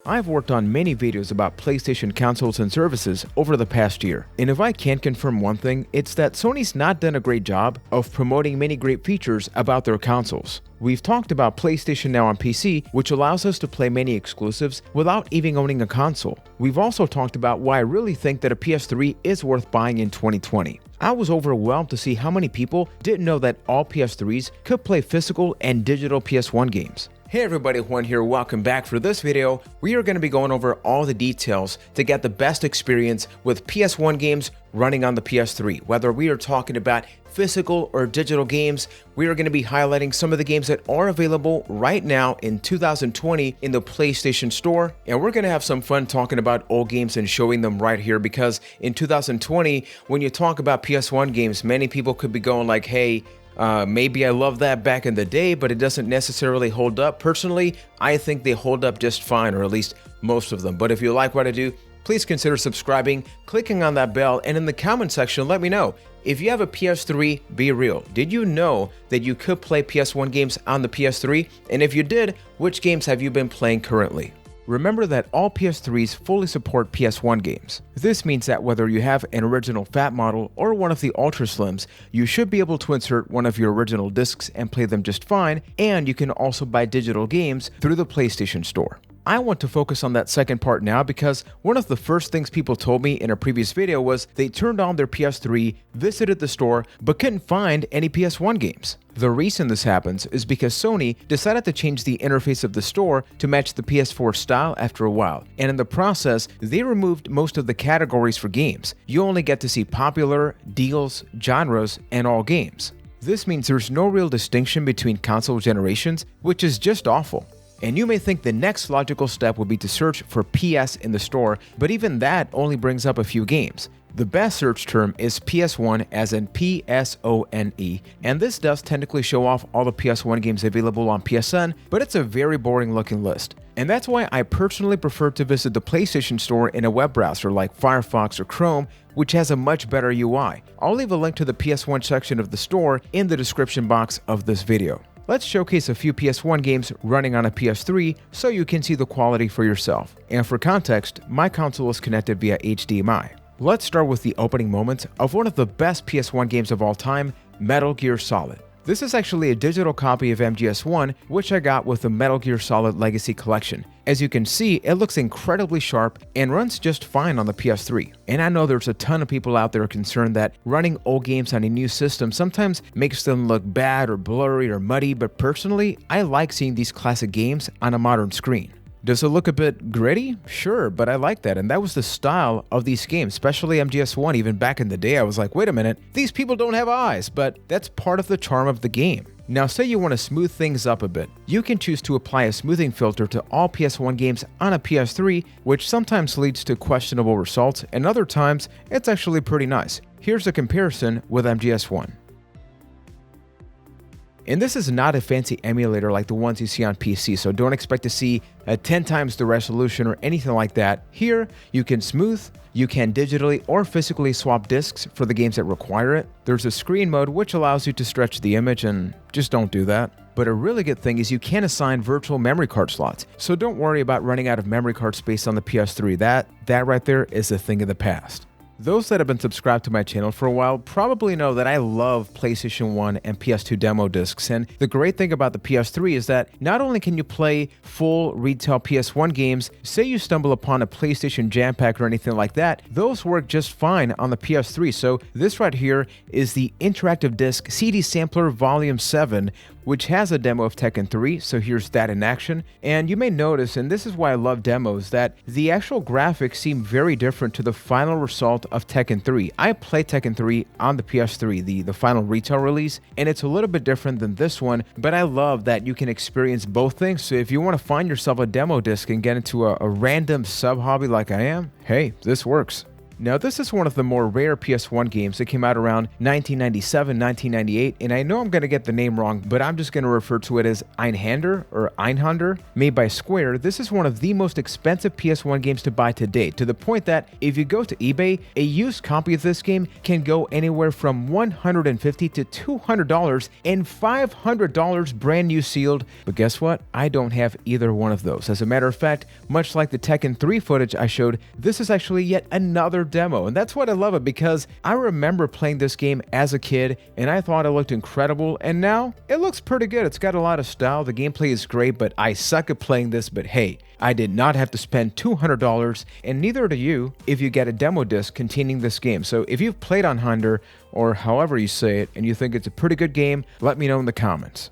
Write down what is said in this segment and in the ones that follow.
I've worked on many videos about PlayStation consoles and services over the past year, and if I can confirm one thing, it's that Sony's not done a great job of promoting many great features about their consoles. We've talked about PlayStation Now on PC, which allows us to play many exclusives without even owning a console. We've also talked about why I really think that a PS3 is worth buying in 2020. I was overwhelmed to see how many people didn't know that all PS3s could play physical and digital PS1 games. Hey everybody, Juan here, welcome back. For this video, we are going to be going over all the details to get the best experience with PS1 games running on the PS3. Whether we are talking about physical or digital games, we are going to be highlighting some of the games that are available right now in 2020 in the PlayStation Store, and we're going to have some fun talking about old games and showing them right here, because in 2020, when you talk about PS1 games, many people could be going like, hey, maybe I loved that back in the day, but it doesn't necessarily hold up. Personally, I think they hold up just fine, or at least most of them. But if you like what I do, please consider subscribing, clicking on that bell, and in the comment section, let me know. If you have a PS3, be real. Did you know that you could play PS1 games on the PS3? And if you did, which games have you been playing currently? Remember that all PS3s fully support PS1 games. This means that whether you have an original fat model or one of the Ultra Slims, you should be able to insert one of your original discs and play them just fine, and you can also buy digital games through the PlayStation Store. I want to focus on that second part now because one of the first things people told me in a previous video was they turned on their PS3, visited the store, but couldn't find any PS1 games. The reason this happens is because Sony decided to change the interface of the store to match the PS4 style after a while, and in the process, they removed most of the categories for games. You only get to see popular, deals, genres, and all games. This means there's no real distinction between console generations, which is just awful. And you may think the next logical step would be to search for PS in the store, but even that only brings up a few games. The best search term is PS1, as in PSONE, and this does technically show off all the PS1 games available on PSN, but it's a very boring looking list. And that's why I personally prefer to visit the PlayStation Store in a web browser like Firefox or Chrome, which has a much better UI. I'll leave a link to the PS1 section of the store in the description box of this video. Let's showcase a few PS1 games running on a PS3 so you can see the quality for yourself. And for context, my console is connected via HDMI. Let's start with the opening moments of one of the best PS1 games of all time, Metal Gear Solid. This is actually a digital copy of MGS1, which I got with the Metal Gear Solid Legacy Collection. As you can see, it looks incredibly sharp and runs just fine on the PS3. And I know there's a ton of people out there concerned that running old games on a new system sometimes makes them look bad or blurry or muddy, but personally, I like seeing these classic games on a modern screen. Does it look a bit gritty? Sure, but I like that, and that was the style of these games, especially MGS1. Even back in the day, I was like, wait a minute, these people don't have eyes, but that's part of the charm of the game. Now, say you want to smooth things up a bit. You can choose to apply a smoothing filter to all PS1 games on a PS3, which sometimes leads to questionable results, and other times, it's actually pretty nice. Here's a comparison with MGS1. And this is not a fancy emulator like the ones you see on PC, so don't expect to see 10 times the resolution or anything like that. Here, you can smooth, you can digitally or physically swap discs for the games that require it. There's a screen mode which allows you to stretch the image, and just don't do that. But a really good thing is you can assign virtual memory card slots, so don't worry about running out of memory card space on the PS3. That right there is a thing of the past. Those that have been subscribed to my channel for a while probably know that I love PlayStation 1 and PS2 demo discs, and the great thing about the PS3 is that not only can you play full retail PS1 games, say you stumble upon a PlayStation Jam Pack or anything like that, those work just fine on the PS3. So this right here is the interactive disc CD Sampler Volume 7, which has a demo of Tekken 3, so here's that in action. And you may notice, and this is why I love demos, that the actual graphics seem very different to the final result of Tekken 3. I played Tekken 3 on the PS3, the final retail release, and it's a little bit different than this one, but I love that you can experience both things. So if you want to find yourself a demo disc and get into a random sub-hobby like I am, hey, this works. Now, this is one of the more rare PS1 games that came out around 1997, 1998, and I know I'm going to get the name wrong, but I'm just going to refer to it as Einhander. Made by Square, this is one of the most expensive PS1 games to buy to date, to the point that if you go to eBay, a used copy of this game can go anywhere from $150 to $200 and $500 brand new sealed. But guess what? I don't have either one of those. As a matter of fact, much like the Tekken 3 footage I showed, this is actually yet another demo, and that's what I love it, because I remember playing this game as a kid and I thought it looked incredible, and now it looks pretty good. It's got a lot of style, the gameplay is great, but I suck at playing this. But hey, I did not have to spend $200, and neither do you if you get a demo disc containing this game. So if you've played Einhander, or however you say it, and you think it's a pretty good game, let me know in the comments.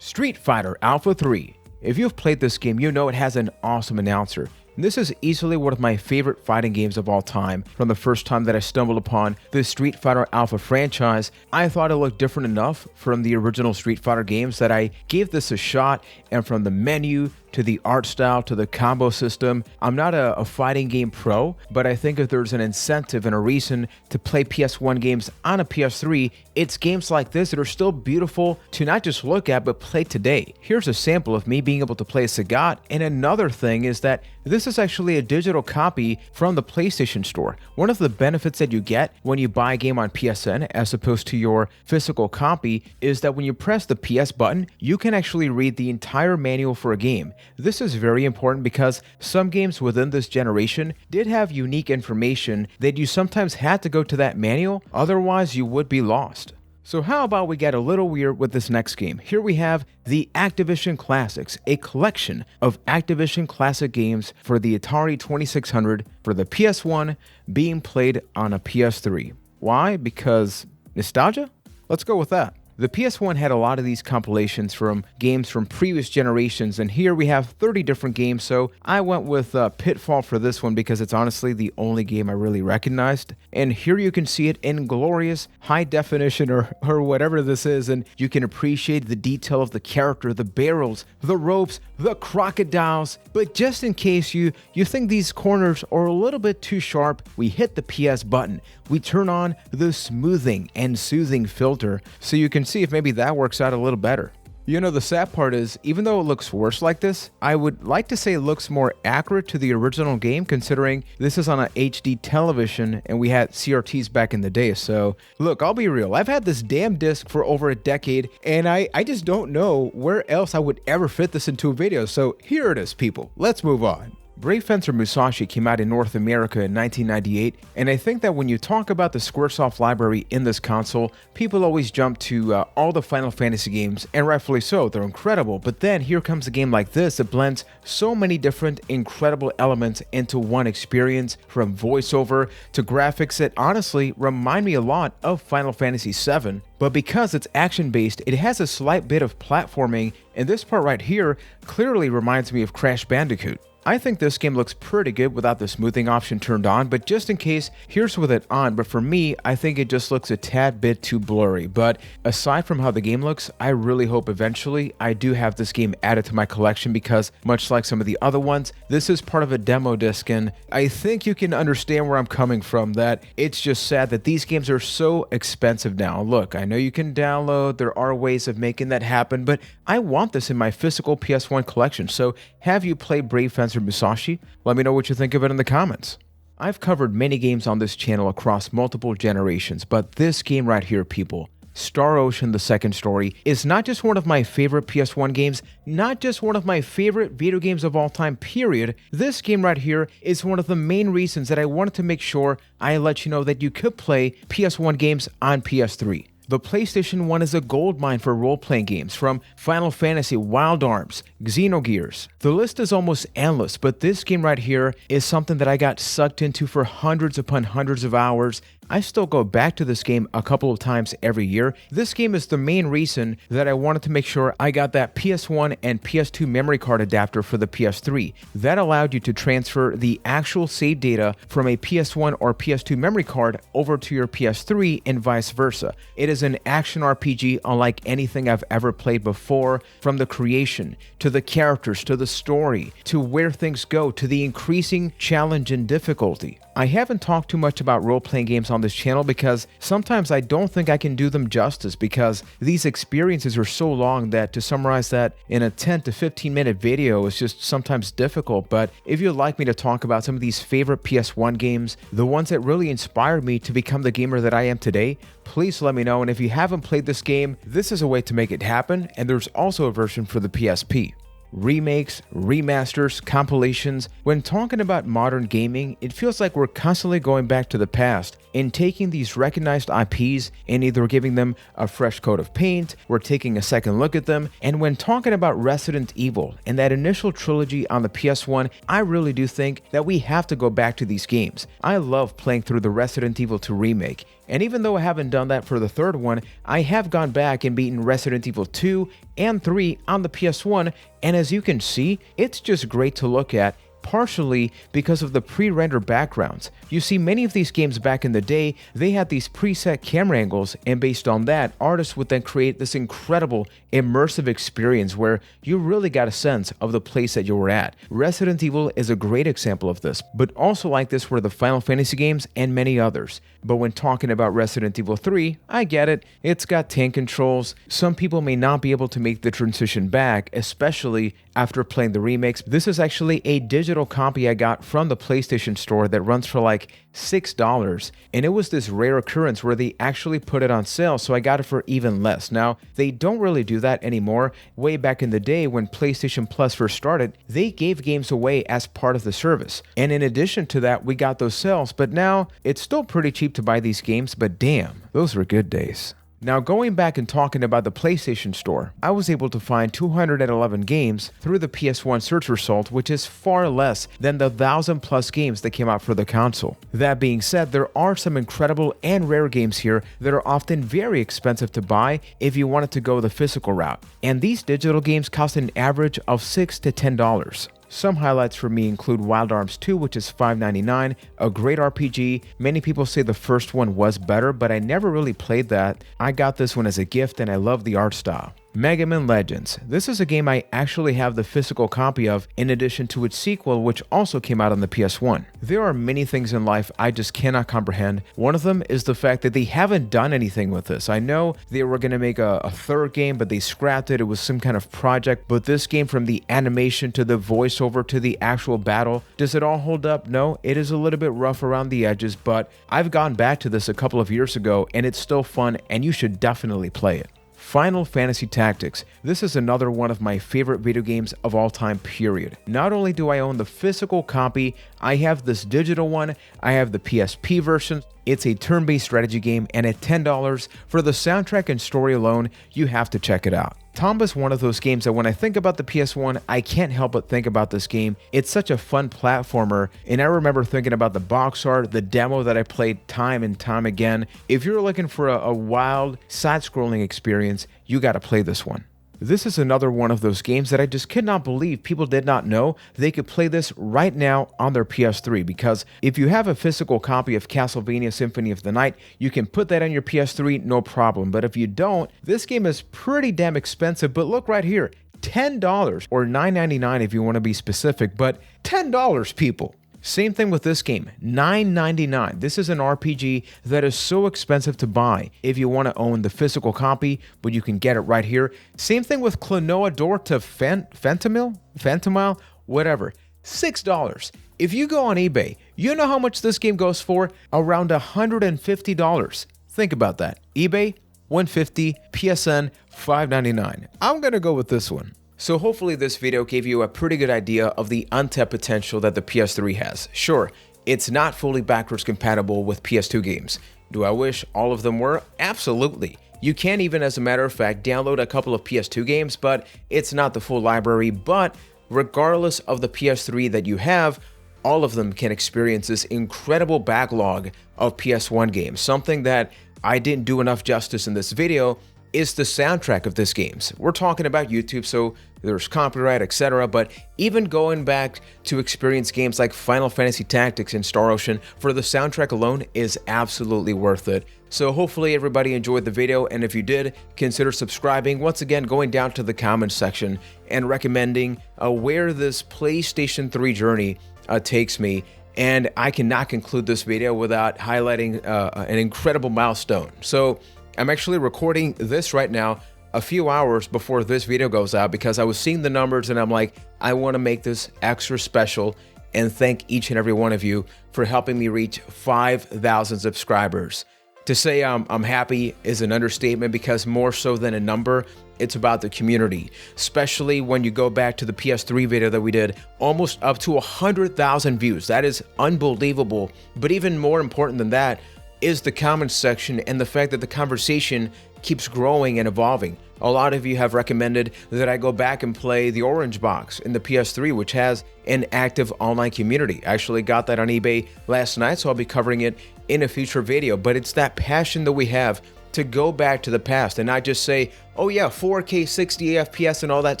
Street Fighter Alpha 3. If you've played this game, you know it has an awesome announcer. This is easily one of my favorite fighting games of all time. From the first time that I stumbled upon the Street Fighter Alpha franchise, I thought it looked different enough from the original Street Fighter games that I gave this a shot, and from the menu to the art style to the combo system, I'm not a fighting game pro, but I think if there's an incentive and a reason to play PS1 games on a PS3, it's games like this that are still beautiful to not just look at, but play today. Here's a sample of me being able to play Sagat, and another thing is that this is actually a digital copy from the PlayStation Store. One of the benefits that you get when you buy a game on PSN as opposed to your physical copy is that when you press the PS button, you can actually read the entire manual for a game. This is very important because some games within this generation did have unique information that you sometimes had to go to that manual, otherwise you would be lost. So how about we get a little weird with this next game? Here we have the Activision Classics, a collection of Activision Classic games for the Atari 2600 for the PS1 being played on a PS3. Why? Because nostalgia? Let's go with that. The PS1 had a lot of these compilations from games from previous generations, and here we have 30 different games, so I went with Pitfall for this one because it's honestly the only game I really recognized. And here you can see it in glorious high definition or whatever this is, and you can appreciate the detail of the character, the barrels, the ropes, the crocodiles. But just in case you think these corners are a little bit too sharp, we hit the PS button. We turn on the smoothing and soothing filter so you can see if maybe that works out a little better. You know, the sad part is, even though it looks worse like this, I would like to say it looks more accurate to the original game, considering this is on an HD television and we had CRTs back in the day. So look, I'll be real, I've had this damn disc for over a decade and I just don't know where else I would ever fit this into a video. So here it is, people. Let's move on. Brave Fencer Musashi came out in North America in 1998, and I think that when you talk about the Squaresoft library in this console, people always jump to all the Final Fantasy games, and rightfully so, they're incredible. But then here comes a game like this that blends so many different incredible elements into one experience, from voiceover to graphics that honestly remind me a lot of Final Fantasy VII. But because it's action-based, it has a slight bit of platforming, and this part right here clearly reminds me of Crash Bandicoot. I think this game looks pretty good without the smoothing option turned on, but just in case, here's with it on. But for me, I think it just looks a tad bit too blurry. But aside from how the game looks, I really hope eventually I do have this game added to my collection, because much like some of the other ones, this is part of a demo disc, and I think you can understand where I'm coming from, that it's just sad that these games are so expensive now. Look, I know you can download, there are ways of making that happen, but I want this in my physical PS1 collection. So have you played Brave Fencer Musashi? Let me know what you think of it in the comments. I've covered many games on this channel across multiple generations, but this game right here, people, Star Ocean: The Second Story, is not just one of my favorite PS1 games, not just one of my favorite video games of all time, period. This game right here is one of the main reasons that I wanted to make sure I let you know that you could play PS1 games on PS3. The PlayStation 1 is a goldmine for role-playing games, from Final Fantasy, Wild Arms, Xenogears. The list is almost endless, but this game right here is something that I got sucked into for hundreds upon hundreds of hours. I still go back to this game a couple of times every year. This game is the main reason that I wanted to make sure I got that PS1 and PS2 memory card adapter for the PS3. That allowed you to transfer the actual save data from a PS1 or PS2 memory card over to your PS3 and vice versa. It is an action RPG unlike anything I've ever played before, from the creation, to the characters, to the story, to where things go, to the increasing challenge and difficulty. I haven't talked too much about role-playing games on this channel because sometimes I don't think I can do them justice, because these experiences are so long that to summarize that in a 10 to 15 minute video is just sometimes difficult. But if you'd like me to talk about some of these favorite PS1 games, the ones that really inspired me to become the gamer that I am today, please let me know. And if you haven't played this game, this is a way to make it happen, and there's also a version for the PSP. Remakes, remasters, compilations. When talking about modern gaming, it feels like we're constantly going back to the past and taking these recognized IPs and either giving them a fresh coat of paint, or taking a second look at them. And when talking about Resident Evil and that initial trilogy on the PS1, I really do think that we have to go back to these games. I love playing through the Resident Evil 2 remake. And even though I haven't done that for the third one, I have gone back and beaten Resident Evil 2 and 3 on the PS1, and as you can see, it's just great to look at, partially because of the pre-rendered backgrounds. You see, many of these games back in the day, they had these preset camera angles, and based on that, artists would then create this incredible immersive experience where you really got a sense of the place that you were at. Resident Evil is a great example of this, but also like this were the Final Fantasy games and many others. But when talking about Resident Evil 3, I get it, it's got tank controls. Some people may not be able to make the transition back, especially after playing the remakes. This is actually a digital copy I got from the PlayStation Store that runs for like $6, and it was this rare occurrence where they actually put it on sale, so I got it for even less. Now, they don't really do that anymore. Way back in the day when PlayStation Plus first started, they gave games away as part of the service, and in addition to that, we got those sales. But now, it's still pretty cheap to buy these games, but damn, those were good days. Now, going back and talking about the PlayStation Store, I was able to find 211 games through the PS1 search result, which is far less than the 1,000 plus games that came out for the console. That being said, there are some incredible and rare games here that are often very expensive to buy if you wanted to go the physical route, and these digital games cost an average of $6 to $10. Some highlights for me include Wild Arms 2, which is $5.99, a great RPG. Many people say the first one was better, but I never really played that. I got this one as a gift and I love the art style. Mega Man Legends. This is a game I actually have the physical copy of, in addition to its sequel, which also came out on the PS1. There are many things in life I just cannot comprehend. One of them is the fact that they haven't done anything with this. I know they were going to make a third game, but they scrapped it. It was some kind of project. But this game, from the animation to the voiceover to the actual battle, does it all hold up? No, it is a little bit rough around the edges, but I've gone back to this a couple of years ago, and it's still fun, and you should definitely play it. Final Fantasy Tactics. This is another one of my favorite video games of all time, period. Not only do I own the physical copy, I have this digital one, I have the PSP version. It's a turn-based strategy game, and at $10 for the soundtrack and story alone, you have to check it out. Tomba is one of those games that when I think about the PS1, I can't help but think about this game. It's such a fun platformer, and I remember thinking about the box art, the demo that I played time and time again. If you're looking for a wild, side-scrolling experience, you gotta play this one. This is another one of those games that I just could not believe people did not know they could play this right now on their PS3, because if you have a physical copy of Castlevania Symphony of the Night, you can put that on your PS3, no problem. But if you don't, this game is pretty damn expensive. But look right here, $10 or $9.99 if you want to be specific, but $10, people. Same thing with this game, $9.99. This is an RPG that is so expensive to buy if you want to own the physical copy, but you can get it right here. Same thing with Klonoa Door to Phantomile, whatever, $6. If you go on eBay, you know how much this game goes for? Around $150. Think about that. eBay, $150, PSN, $5.99. I'm gonna go with this one. So hopefully this video gave you a pretty good idea of the untapped potential that the PS3 has. Sure, it's not fully backwards compatible with PS2 games. Do I wish all of them were? Absolutely. You can even, as a matter of fact, download a couple of PS2 games, but it's not the full library. But regardless of the PS3 that you have, all of them can experience this incredible backlog of PS1 games. Something that I didn't do enough justice in this video is the soundtrack of this games. We're talking about YouTube, so there's copyright, etc. But even going back to experience games like Final Fantasy Tactics and Star Ocean for the soundtrack alone is absolutely worth it. So hopefully everybody enjoyed the video, and if you did, consider subscribing. Once again, going down to the comments section and recommending where this PlayStation 3 journey takes me. And I cannot conclude this video without highlighting an incredible milestone. So I'm actually recording this right now a few hours before this video goes out because I was seeing the numbers and I'm like, I want to make this extra special and thank each and every one of you for helping me reach 5,000 subscribers. To say I'm happy is an understatement because more so than a number, it's about the community, especially when you go back to the PS3 video that we did, almost up to 100,000 views. That is unbelievable. But even more important than that is the comments section and the fact that the conversation keeps growing and evolving. A lot of you have recommended that I go back and play the Orange Box in the PS3, which has an active online community. I actually got that on eBay last night, so I'll be covering it in a future video. But it's that passion that we have to go back to the past and not just say, oh yeah, 4K 60 FPS and all that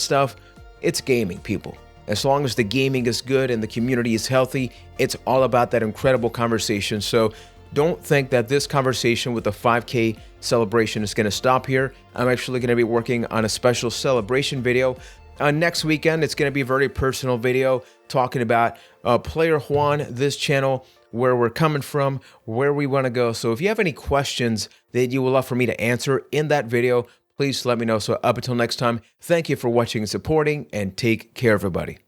stuff. It's gaming, people. As long as the gaming is good and the community is healthy, it's all about that incredible conversation. So don't think that this conversation with the 5K celebration is going to stop here. I'm actually going to be working on a special celebration video. Next weekend, it's going to be a very personal video talking about PlayerJuan, this channel, where we're coming from, where we want to go. So if you have any questions that you would love for me to answer in that video, please let me know. So up until next time, thank you for watching and supporting, and take care, everybody.